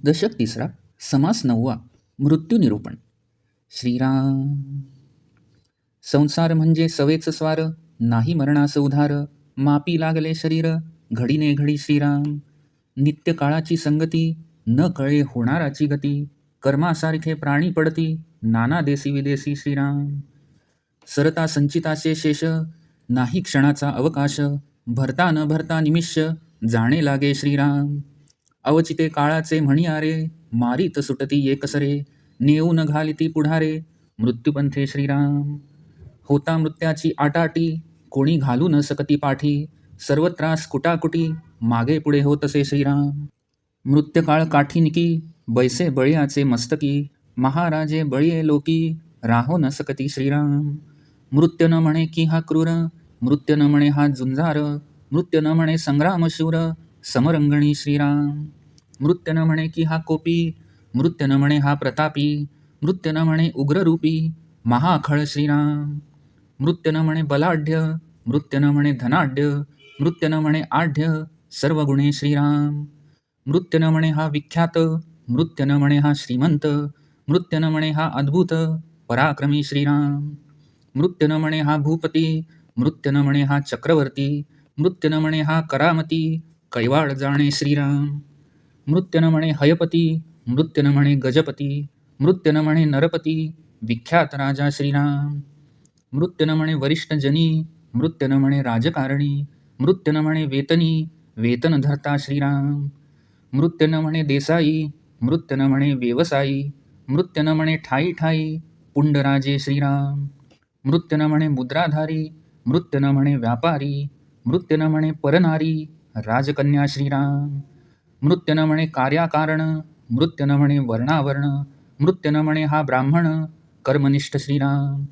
दशक तिसरा, समास नववा, मृत्यू निरूपण. श्रीराम. संसार म्हणजे सवेच स्वार, नाही मरणास उधार. मापी लागले शरीर, घडीने घडी श्रीराम. नित्य काळाची संगती, न कळे होणाराची गती. कर्मासारखे प्राणी पडती, नाना देसी विदेशी श्रीराम. सरता संचिताचे शेष, नाही क्षणाचा अवकाश. भरता न भरता निमिष, जाणे लागे श्रीराम. अवचिते काळाचे म्हणी आरे, मारीत सुटती एकसरे. नेऊन घालिती पुढारे, मृत्युपंथे श्रीराम. होता मृत्याची आटाटी, कोणी घालू न सकती पाठी. सर्व त्रास कुटाकुटी, मागे पुढे होतसे श्रीराम. मृत्यकाळ काठीनिकी, बैसे बळीयाचे मस्तकी. महाराजे बळीये लोकी, राहो न सकती श्रीराम. मृत्य न म्हणे की हा क्रूर, मृत्य न म्हणे हा झुंजार. मृत्य न म्हणे संग्राम शूर, समरंगणी श्रीराम. मृत्य न म्हणे की हा कोपी, मृत्य न म्हणे हा प्रतापी. मृत्य न म्हणे उग्ररूपी, महाखळ श्रीराम. मृत्य न म्हणे बलाढ्य, मृत्य न म्हणे धनाढ्य. मृत्य न म्हणे आढ्य, सर्व गुणे श्रीराम. मृत्य न म्हणे हा विख्यात, मृत्य न म्हणे हा श्रीमंत. मृत्य न म्हणे हा अद्भुत, पराक्रमी श्रीराम. मृत्य न म्हणे हा भूपती, मृत्य न म्हणे हा चक्रवर्ती. मृत्य न म्हणे हा करामती, कैवाड जाणे श्रीराम. मृत्य न म्हणे हयपती, मृत्य न म्हणे गजपती. मृत्य न म्हणे नरपती, विख्यात राजा श्रीराम. मृत्य न म्हणे वरिष्ठ जनी, मृत्य न म्हणे राजकारणी. मृत्य न म्हणे वेतनी, वेतन धरता श्रीराम. मृत्य न म्हणे देसाई, मृत्य न म्हणे व्यवसायी. मृत्य न म्हणे ठाई ठाई, पुंडराजे श्रीराम. मृत्य न म्हणे मुद्राधारी, मृत्य न म्हणे व्यापारी. मृत्य न म्हणे परनारी, राजकन्या श्रीराम. मृत्य न म्हणे कार्याकारण, मृत्य न म्हणे वर्णावर्ण. मृत्य न म्हणे हा ब्राह्मण, कर्मनिष्ठ श्रीराम.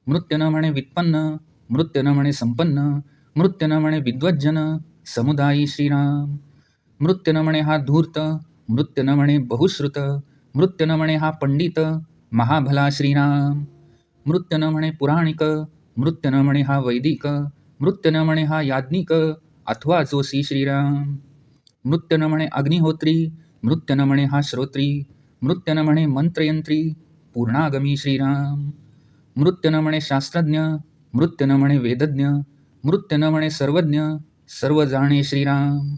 मृत्य न म्हणे वित्पन्न, मृत्य न म्हणे संपन्न. मृत्य न म्हणे विद्वज्जन, समुदायी श्रीराम. मृत्य न म्हणे हा धूर्त, मृत्य न म्हणे बहुश्रुत. मृत्य न म्हणे हा पंडित, महाभला श्रीराम. मृत्य न म्हणे पुराणिक, मृत्य न म्हणे हा वैदिक. मृत्य न म्हणे हा याज्ञिक, अथवा जोशी श्रीराम. मृत्य न म्हणे अग्निहोत्री, मृत्य न म्हणे हा श्रोत्री. मृत्य न म्हणे मंत्रयंत्री, पूर्णागमी श्रीराम. मृत्य न म्हणे शास्त्रज्ञ, मृत्य न म्हणे वेदज्ञ. मृत्य न म्हणे सर्वज्ञ, सर्व जाणे श्रीराम.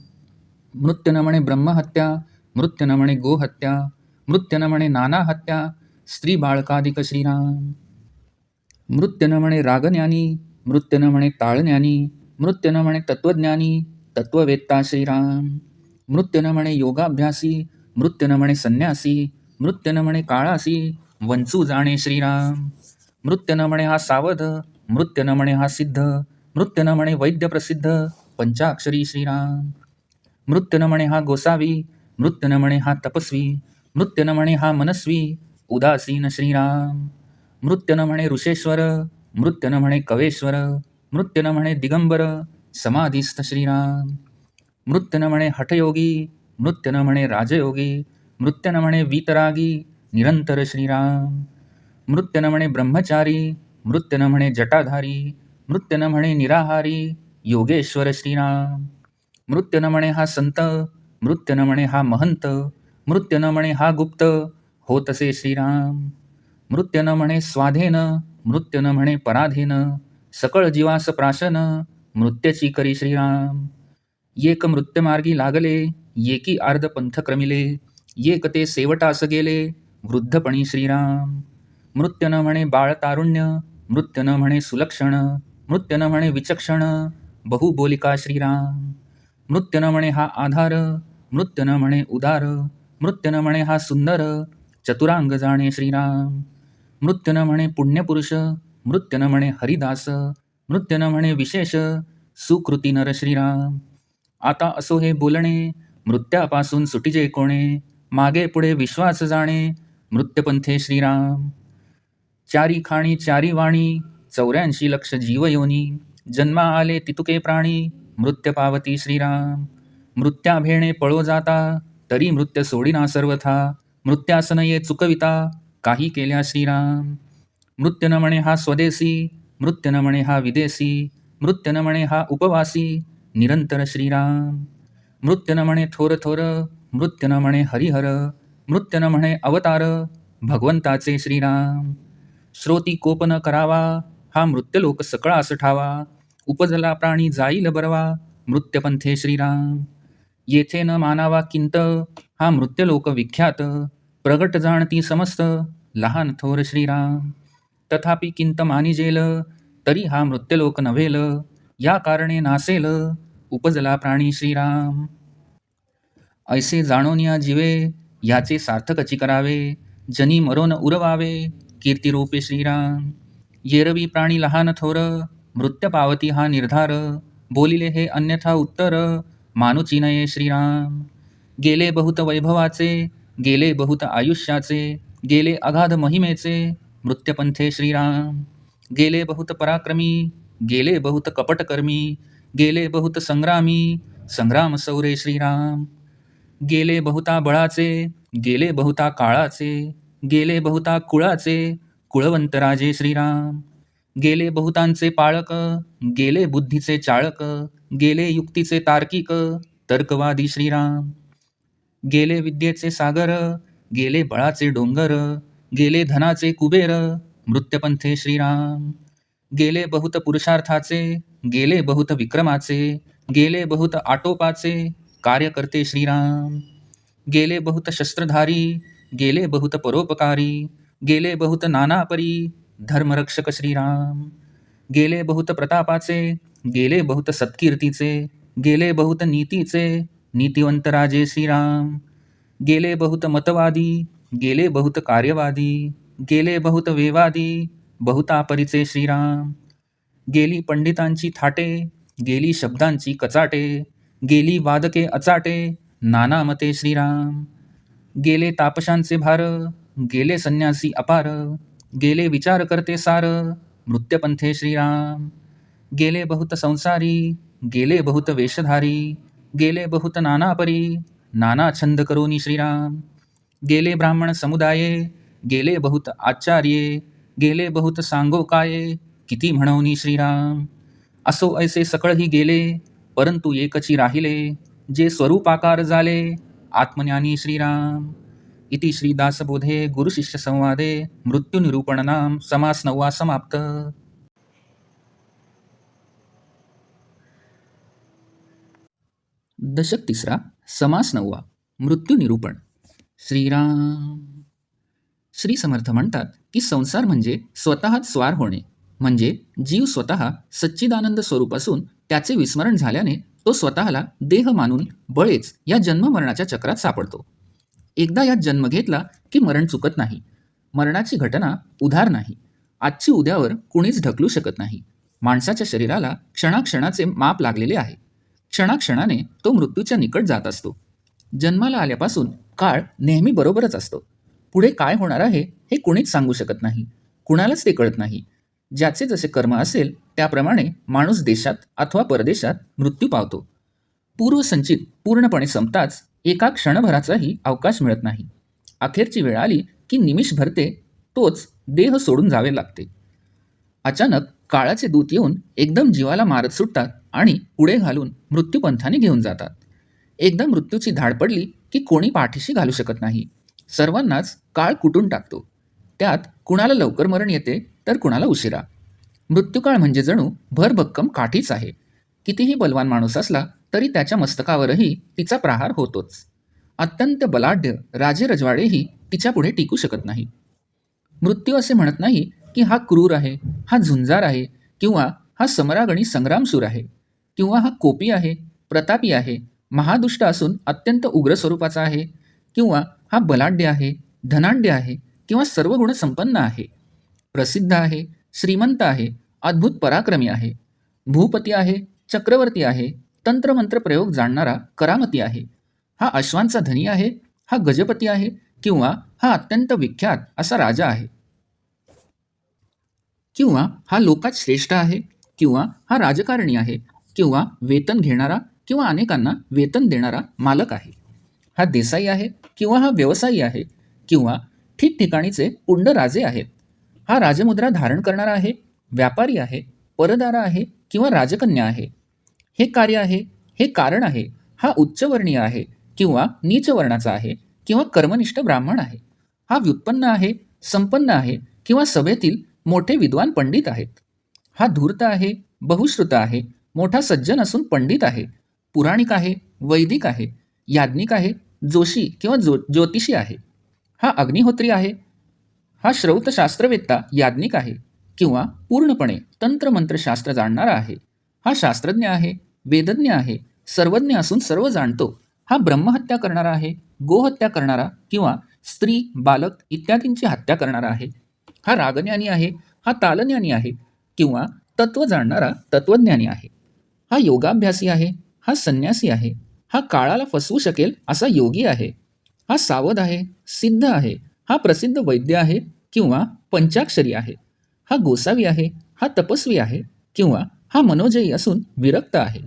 मृत्य न म्हणे ब्रह्महत्या, मृत्य न म्हणे गोहत्या. मृत्य न म्हणे नाना हत्या, स्त्री बाळकादिक श्रीराम. मृत्य न म्हणे रागज्ञानी, मृत्य न म्हणे ताळज्ञानी. मृत्य न म्हणे तत्वज्ञानी, तत्ववेत्ता श्रीराम. मृत्य न म्हणे योगाभ्यासी, मृत्य न म्हणे संन्यासी. मृत्य न म्हणे काळासी, वंचू जाणे श्रीराम. मृत्य न म्हणे हा सावध, मृत्य न म्हणे हा सिद्ध. मृत्य न म्हणे वैद्य प्रसिद्ध, पंचाक्षरी श्रीराम. मृत्य न म्हणे हा गोसावी, मृत्य न म्हणे हा तपस्वी. मृत्य न म्हणे हा मनस्वी, उदासीन श्रीराम. मृत्य न म्हणे ऋषेश्वर, मृत्य न म्हणे कवेश्वर. मृत्य न म्हणे दिगंबर, समाधिस्थ श्रीराम. मृत्य न म्हणे हठयोगी, मृत्य न म्हणे राजयोगी. मृत्य न म्हणे वीतरागी, निरंतर श्रीराम. मृत्य न म्हणे ब्रह्मचारी, मृत्य न म्हणे जटाधारी. मृत्य न म्हणे निराहारी, योगेश्वर श्रीराम. मृत्य न म्हणे हा संत, मृत्य न म्हणे हा महंत. मृत्य न म्हणे हा गुप्त, होतसे श्रीराम. मृत्य न म्हणे स्वाधीन, मृत्य न म्हणे पराधीन. सकळ जीवास प्राशन, मृत्याची करी श्रीराम. एक मृत्युमार्गी लागले, एकी अर्ध पंथ क्रमिले. एक ते सेवटास गेले, वृद्धपणी श्रीराम. मृत्य न म्हणे बाळ तारुण्य, मृत्य न म्हणे सुलक्षण. मृत्य न म्हणे विचक्षण, बहुबोलिका श्रीराम. मृत्य न म्हणे हा आधार, मृत्य न म्हणे उदार. मृत्य न म्हणे हा सुंदर, चतुरांग जाणे श्रीराम. मृत्य न म्हणे पुण्यपुरुष, मृत्य न म्हणे हरिदास. मृत्य न म्हणे विशेष, सुकृती नर श्रीराम. आता असो हे बोलणे, मृत्यापासून सुटिजे कोणे. मागे पुढे विश्वास जाणे, मृत्युपंथे श्रीराम. चारी खाणी चारी वाणी, 84 लक्ष जीवयोनी. जन्मा आले तितुके प्राणी, मृत्य पावती श्रीराम. मृत्या भेणे पळो जाता, तरी मृत्य सोडिना सर्वथा. मृत्यासन ये चुकविता, काही केल्या श्रीराम. मृत्य न म्हणे हा स्वदेशी, मृत्य न म्हणे हा विदेशी. मृत्य न म्हणे हा उपवासी, निरंतर श्रीराम. मृत्य न म्हणे थोर थोर, मृत्य न म्हणे हरिहर, मृत्य न म्हणे अवतार, भगवंताचे श्रीराम. श्रोती कोप न करावा, हा मृत्यूलोक सकळास ठावा. उपजला प्राणी जाईल बरवा, मृत्युपंथे श्रीराम. येथे न मानावा किंत, हा मृत्यूलोक विख्यात. प्रगट जाणती समस्त, लहान थोर श्रीराम. तथापि किंत मानिजेल, तरी हा मृत्यूलोक नव्हेल. या कारणे नासेल, उपजला प्राणी श्रीराम. ऐसे जाणोनिया जीवे, याचे सार्थकची करावे. जनी मरोन उरवावे, कीर्तिरूपे श्रीराम. येरवी प्राणी लहान थोर, मृत्य पावती हा निर्धार. बोलिले हे अन्यथा उत्तर, मानुची नये श्रीराम. गेले बहुत वैभवाचे, गेले बहुत आयुष्याचे, गेले अगाध महिमेचे, मृत्युपंथे श्रीराम. गेले बहुत पराक्रमी, गेले बहुत कपटकर्मी, गेले बहुत संग्रामी, संग्राम सौरे श्रीराम. गेले बहुता बळाचे, गेले बहुता काळाचे, गेले बहुता कुळाचे, कुळवंत राजे श्रीराम. गेले बहुतांचे पाळक, गेले बुद्धीचे चाळक, गेले युक्तीचे तार्किक, तर्कवादी श्रीराम. गेले विद्येचे सागर, गेले बळाचे डोंगर, गेले धनाचे कुबेर, मृत्युपंथे श्रीराम. गेले बहुत पुरुषार्थाचे, गेले बहुत विक्रमाचे, गेले बहुत आटोपाचे, कार्यकर्ते श्रीराम. गेले बहुत शस्त्रधारी, गेले बहुत परोपकारी, गेले बहुत नानापरी, धर्मरक्षक श्रीराम. गेले बहुत प्रतापाचे, गेले बहुत सत्कीर्तीचे, गेले बहुत नीतीचे, नीतिवंत राजे श्रीराम. गेले बहुत मतवादी, गेले बहुत कार्यवादी, गेले बहुत वेवादी, बहुतापरीचे श्रीराम. गेली पंडितांची थाटे, गेली शब्दांची कचाटे, गेली वादके अचाटे, नाना मते श्रीराम. गेले तापशांचे भार, गेले संन्यासी अपार, गेले विचार करते सार, मृत्युपंथे श्रीराम. गेले बहुत संसारी, गेले बहुत वेशधारी, गेले बहुत नानापरी, नाना छंद करोनी श्रीराम. गेले ब्राह्मण समुदाये, गेले बहुत आचार्ये, गेले बहुत सांगोकाये, किती म्हणवनी श्रीराम. असो ऐसे सकळही गेले, परंतु एकची राहिले, जे स्वरूपाकार झाले, आत्मज्ञानी श्रीराम. इति श्रीदासबोधे गुरुशिष्य संवादे मृत्युनिरूपणनाम समास 9 समाप्त. दशक 3 समास 9 मृत्युनिरूपण. श्रीराम. श्री समर्थ म्हणतात की संसार म्हणजे स्वतःच स्वार होणे, म्हणजे जीव स्वतः सच्चिदानंद स्वरूप असून त्याचे विस्मरण झाल्याने तो स्वतःला देह मानून बळेच या जन्ममरणाच्या चक्रात सापडतो. एकदा यात जन्म घेतला की मरण चुकत नाही. मरणाची घटना उधार नाही. आजची उद्यावर कुणीच ढकलू शकत नाही. माणसाच्या शरीराला क्षणाक्षणाचे माप लागलेले आहे. क्षणाक्षणाने तो मृत्यूच्या निकट जात असतो. जन्माला आल्यापासून काळ नेहमी बरोबरच असतो. पुढे काय होणार आहे हे कुणीच सांगू शकत नाही. कुणालाच ते कळत नाही. ज्याचे जसे कर्म असेल त्याप्रमाणे माणूस देशात अथवा परदेशात मृत्यू पावतो. पूर्वसंचित पूर्णपणे संपताच एका क्षणभराचाही अवकाश मिळत नाही. अखेरची वेळ आली की निमिष ते तोच देह सोडून जावे लागते. अचानक काळाचे दूत येऊन एकदम जीवाला मारत सुटतात आणि पुढे घालून मृत्यूपंथाने घेऊन जातात. एकदा मृत्यूची धाड पडली की कोणी पाठीशी घालू शकत नाही. सर्वांनाच काळ कुटून टाकतो. त्यात कुणाला लवकर मरण येते तर कुणाला उशिरा. मृत्यूकाळ म्हणजे जणू भरभक्कम काठीच आहे. कितीही बलवान माणूस असला तरी त्याच्या मस्तकावरही तिचा प्रहार होतोच. अत्यंत बलाढ्य राजे रजवाडेही तिच्या पुढे टिकू शकत नाही. मृत्यू असे म्हणत नाही की हा क्रूर आहे, हा झुंजार आहे, किंवा हा समरागणी संग्रामशूर आहे, किंवा हा कोपी आहे, प्रतापी आहे, महादुष्ट असून अत्यंत उग्र स्वरूपाचा आहे, किंवा हा बलाढ्य आहे, धनाढ्य आहे, किंवा सर्व गुण संपन्न आहे, प्रसिद्ध आहे, श्रीमंत आहे, अद्भुत पराक्रमी आहे, भूपती आहे, चक्रवर्ती आहे, तंत्रमंत्र प्रयोग जाणणारा करामती आहे, हा अश्वांचा धनी आहे, हा गजपती आहे, किंवा हा अत्यंत विख्यात असा राजा आहे, किंवा हा लोकात श्रेष्ठ आहे, किंवा हा राजकारणी आहे, किंवा वेतन घेणारा किंवा अनेकांना वेतन देणारा मालक आहे, हा देसाई आहे किंवा हा व्यवसायी आहे, किंवा ठिकठिकाणीचे पुंड राजे आहेत, हा राजमुद्रा धारण करणारा आहे, व्यापारी आहे, परदारा आहे किंवा राजकन्या आहे, हे कार्य आहे, हे कारण आहे, हा उच्चवर्णीय आहे किंवा नीच वर्णाचा आहे किंवा कर्मनिष्ठ ब्राह्मण आहे. हा व्युत्पन्न आहे, संपन्न आहे किंवा सभेतील मोठे विद्वान पंडित आहेत. हा धूर्त आहे, बहुश्रुत आहे, मोठा सज्जन असून पंडित आहे, पुराणिक आहे, वैदिक आहे, याज्ञिक आहे, जोशी किंवा ज्योतिषी आहे. हा अग्निहोत्री आहे, हा श्रौतशास्त्रवेत्ता याज्ञिक आहे किंवा पूर्णपणे तंत्रमंत्रशास्त्र जाणणारा आहे. हा शास्त्रज्ञ आहे, वेदज्ञ आहे, सर्वज्ञ असून सर्व जाणतो. हा ब्रह्महत्या करणारा आहे, गोहत्या करणारा किंवा स्त्री, बालक इत्यादींची हत्या करणारा आहे. हा रागज्ञानी आहे, हा तालज्ञानी आहे किंवा तत्व जाणणारा तत्वज्ञानी आहे. हा योगाभ्यासी आहे, हा संन्यासी आहे, हा काळाला फसवू शकेल असा योगी आहे. हा सावध आहे, सिद्ध आहे, हा प्रसिद्ध वैद्य आहे किंवा पंचाक्षरी आहे. हा गोसावी आहे, हा तपस्वी आहे किंवा हा मनोजयी असून विरक्त आहे.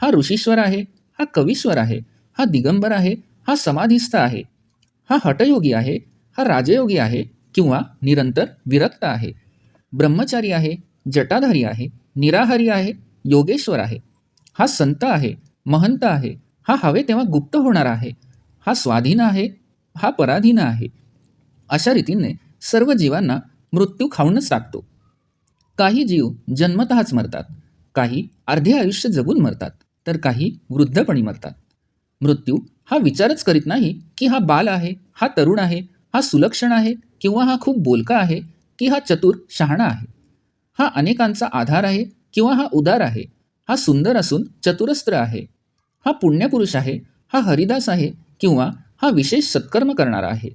हा ऋषीश्वर आहे, हा कवीश्वर आहे, हा दिगंबर आहे, हा समाधिस्थ आहे. हा हठयोगी आहे, हा राजयोगी आहे किंवा निरंतर विरक्त आहे. ब्रह्मचारी आहे, जटाधारी आहे, निराहारी आहे, योगेश्वर आहे. हा संत आहे, महंत आहे, हा हवे तेव्हा गुप्त होणार आहे. हा स्वाधीन आहे, हा पराधीन आहे. अशा रीतीने सर्व जीवांना मृत्यू खाऊनच टाकतो. काही जीव जन्मतःच मरतात, काही अर्धे आयुष्य जगून मरतात, तर काही वृद्धपणी मरतात. मृत्यू हा विचारच करीत नाही की हा बाल आहे, हा तरुण आहे, हा सुलक्षण आहे किंवा हा खूप बोलका आहे की हा चतुर शहाणा आहे. हा अनेकांचा आधार आहे किंवा हा उदार आहे, हा सुंदर असून चतुरस्त्र आहे, हा पुण्यपुरुष आहे, हा हरिदास आहे किंवा हा विशेष सत्कर्म करणारा आहे.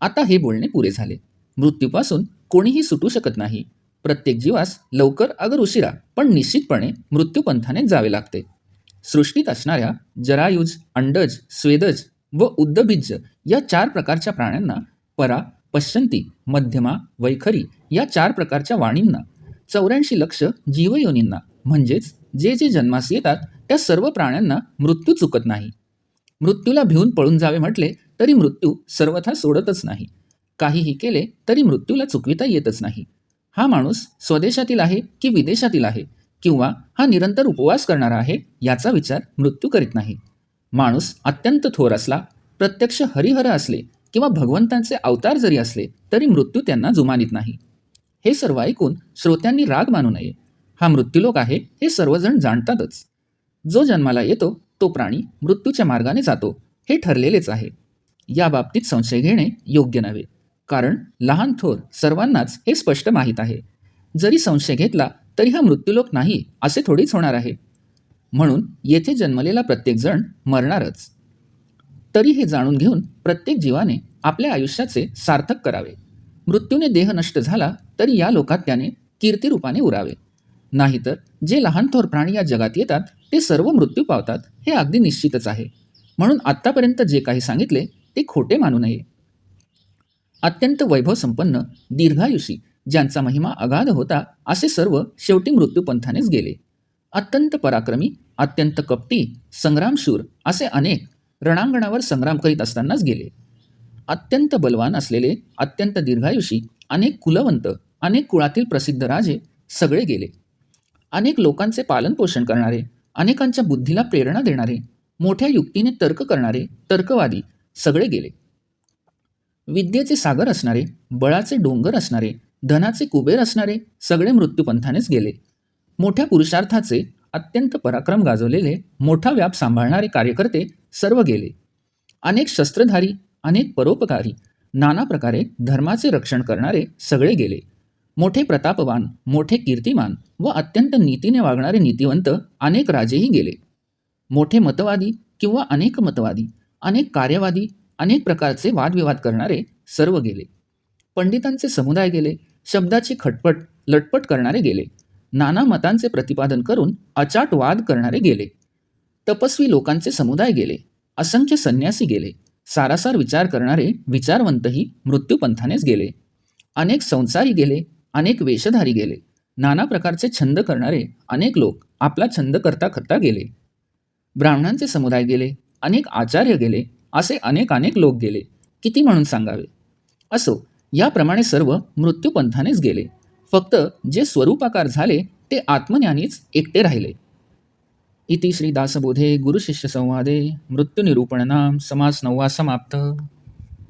आता हे बोलणे पुरे झाले. मृत्यूपासून कोणीही सुटू शकत नाही. प्रत्येक जीवास लवकर अगर उशिरा पण निश्चितपणे मृत्यूपंथाने जावे लागते. सृष्टीत असणाऱ्या जरायुज, अंडज, स्वेदज व उद्दबीज या 4 प्रकारच्या प्राण्यांना, परा, पश्चंती, मध्यमा, वैखरी या 4 प्रकारच्या वाणींना, 84 लक्ष जीवयोनींना म्हणजेच जे जे जन्मास येतात त्या सर्व प्राण्यांना मृत्यू चुकत नाही. मृत्यूला भिवून पळून जावे म्हटले तरी मृत्यू सर्वथा सोडतच नाही. काहीही केले तरी मृत्यूला चुकविता येतच नाही. हा माणूस स्वदेशातील आहे की विदेशातील आहे किंवा हा निरंतर उपवास करणारा आहे याचा विचार मृत्यू करीत नाही. माणूस अत्यंत थोर असला, प्रत्यक्ष हरिहर असले किंवा भगवंतांचे अवतार जरी असले तरी मृत्यू त्यांना जुमानीत नाही. हे सर्व ऐकून श्रोत्यांनी राग मानू नये. हा मृत्यूलोक आहे हे सर्वजण जाणतातच. जो जन्माला येतो तो प्राणी मृत्यूच्या मार्गाने जातो हे ठरलेलेच आहे. या बाबतीत संशय घेणे योग्य नव्हे, कारण लहान थोर सर्वांनाच हे स्पष्ट माहीत आहे. जरी संशय घेतला तरी हा मृत्यूलोक नाही असे थोडीच होणार आहे. म्हणून येथे जन्मलेला प्रत्येकजण मरणारच. तरी हे जाणून घेऊन प्रत्येक जीवाने आपल्या आयुष्याचे सार्थक करावे. मृत्यूने देह नष्ट झाला तरी या लोकात त्याने कीर्तिरूपाने उरावे. नाहीतर जे लहान थोर प्राणी या जगात येतात ते सर्व मृत्यू पावतात हे अगदी निश्चितच आहे. म्हणून आत्तापर्यंत जे काही सांगितले ते खोटे मानू नये. अत्यंत वैभवसंपन्न, दीर्घायुषी, ज्यांचा महिमा अगाध होता असे सर्व शेवटी मृत्यूपंथानेच गेले. अत्यंत पराक्रमी, अत्यंत कपटी, संग्रामशूर असे अनेक रणांगणावर संग्राम करीत असतानाच गेले. अत्यंत बलवान असलेले, अत्यंत दीर्घायुषी अनेक कुलवंत, अनेक कुळातील प्रसिद्ध राजे सगळे गेले. अनेक लोकांचे पालनपोषण करणारे, अनेकांच्या बुद्धीला प्रेरणा देणारे, मोठ्या युक्तीने तर्क करणारे तर्कवादी सगळे गेले. विद्येचे सागर असणारे, बळाचे डोंगर असणारे, धनाचे कुबेर असणारे सगळे मृत्यूपंथानेच गेले. मोठ्या पुरुषार्थाचे अत्यंत पराक्रम गाजवलेले, मोठा व्याप सांभाळणारे कार्यकर्ते सर्व गेले. अनेक शस्त्रधारी, अनेक परोपकारी, नाना प्रकारे धर्माचे रक्षण करणारे सगळे गेले. मोठे प्रतापवान, मोठे कीर्तिमान व अत्यंत नीतीने वागणारे नीतिवंत अनेक राजेही गेले. मोठे मतवादी किंवा अनेक मतवादी, अनेक कार्यवादी, अनेक प्रकारचे वादविवाद करणारे सर्व गेले. पंडितांचे समुदाय गेले. शब्दाची खटपट लटपट करणारे गेले. नाना मतांचे प्रतिपादन करून अचाट वाद करणारे गेले. तपस्वी लोकांचे समुदाय गेले. असंख्य संन्यासी गेले. सारासार विचार करणारे विचारवंतही मृत्यूपंथानेच गेले. अनेक संसारी गेले. अनेक वेशधारी गेले. नाना प्रकारचे छंद करणारे अनेक लोक आपला छंद करता करता गेले. ब्राह्मणांचे समुदाय गेले. अनेक आचार्य गेले. असे अनेक लोक गेले. किती म्हणून सांगावे. असो, याप्रमाणे सर्व मृत्यूपंथानेच गेले. फक्त जे स्वरूपाकार झाले ते आत्मज्ञानीच एकटे राहिले. इति श्री दासबोधे गुरुशिष्य संवादे मृत्युनिरूपणनाम समास 9 समाप्त.